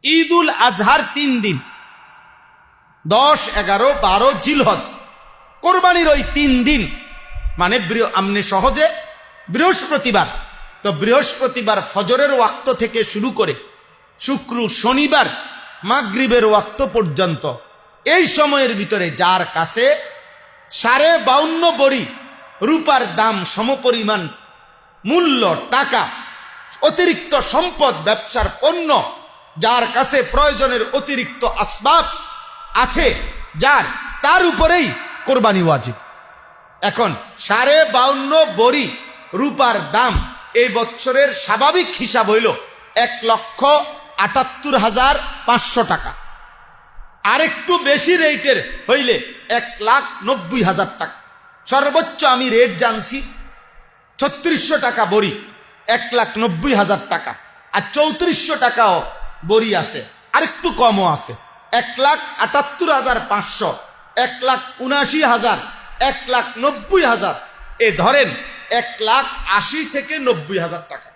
ঈদুল আজহার 3 দিন 10, 11, 12 জিলহজ, কোরবানির ওই 3 দিন মানে আমনে সহজে বৃহস্পতিবার, তো বৃহস্পতিবার ফজরের ওয়াক্ত থেকে শুরু করে শুক্র শনিবার মাগরিবের ওয়াক্ত পর্যন্ত এই সময়ের ভিতরে যার কাছে 52.5 বড়ি রূপার দাম সমপরিমাণ মূল্য টাকা অতিরিক্ত সম্পদ ব্যবসার পণ্য, যার কাছে প্রয়োজনের অতিরিক্ত আসবাব আছে, তার উপরেই কোরবানি ওয়াজিব। এখন 52.5 বড়ি রূপার দাম এই বছরের স্বাভাবিক হিসাব হইল 1,78,500 টাকা, আর একটু বেশি রেটের হইলে 1,90,000 টাকা। সর্বোচ্চ আমি রেট জানছি 3600 টাকা বড়ি, 1,90,000 টাকা, আর 3400 টাকাও বড়ি আছে, আর একটু কমও আছে, 1,78,500, 1,79,000, 1,90,000, এ ধরেন 1,80,000 থেকে 90,000 টাকা।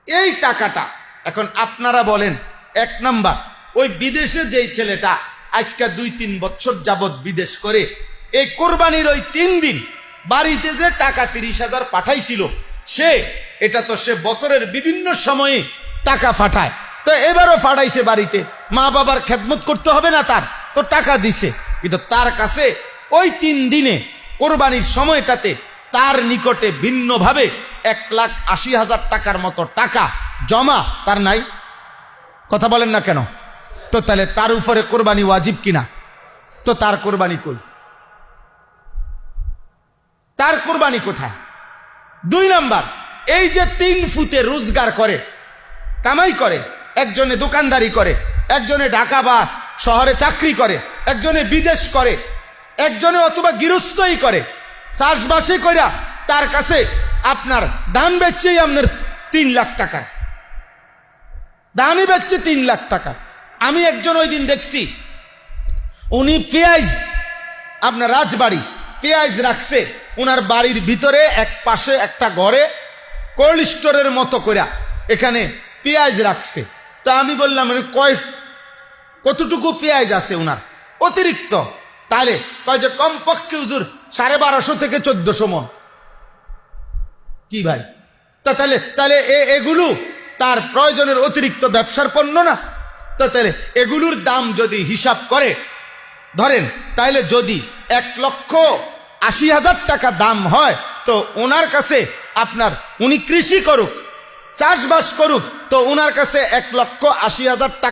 এই টাকাটা এখন আপনারা বলেন, 1 নাম্বার, ওই বিদেশে যেই ছেলেটা আজকে 2-3 বছর যাবৎ বিদেশ করে এই কোরবানির ওই 3 দিন বাড়িতে যে টাকা 30,000 পাঠাইছিল, সে বছরের বিভিন্ন সময়ে টাকা পাঠায়, তো এবারও পাঠাইছে বাড়িতে, মা বাবার খেদমত করতে হবে না, তার তো টাকা দিছে, কিন্তু তার কাছে ওই 3 দিনে কোরবানির সময়টাতে তার নিকটে ভিন্নভাবে 1,80,000 টাকার মতো টাকা জমা তার নাই। কথা বলেন না কেন? তো তাহলে তার উপরে কোরবানি ওয়াজিব কিনা? তো তার কোরবানি কই? তার কোরবানি কোথায়? 2 নাম্বার, এই যে 3 ফুটে রোজগার করে, কামাই করে, একজনে দোকানদারি করে, একজনে ঢাকা বা শহরে চাকরি করে, একজনে বিদেশ করে, একজনে অথবা গৃহস্থই করে, চাষবাসে কইরা তার কাছে আপনার ধান বেচছেই আপনার 3 লাখ টাকা, ধানই বেচছে 3 লাখ টাকা। আমি একজন ওই দিন দেখছি, উনি পেঁয়াজ, আপনার রাজবাড়ি পেঁয়াজ রাখছে উনার বাড়ির ভিতরে, এক পাশে একটা ঘরে কোল্ড স্টোরের মতো করে এখানে পেঁয়াজ রাখছে। তা আমি বললাম, কতটুকু পেঁয়াজ আছে উনার অতিরিক্ত? তাহলে কয় যে কমপক্ষে হুজুর 1250 থেকে 1400 মন। কি ভাই, তাহলে এগুলো তার প্রয়োজনের অতিরিক্ত ব্যবসার পণ্য না? তো তাহলে এগুলোর দাম যদি হিসাব করে ধরেন, তাহলে যদি 1,80,000 টাকা দাম হয়, তো ওনার কাছে আপনার, উনি কৃষি করুক চাষবাস করুক, তো ওনার কাছে 1,80,000 টাকা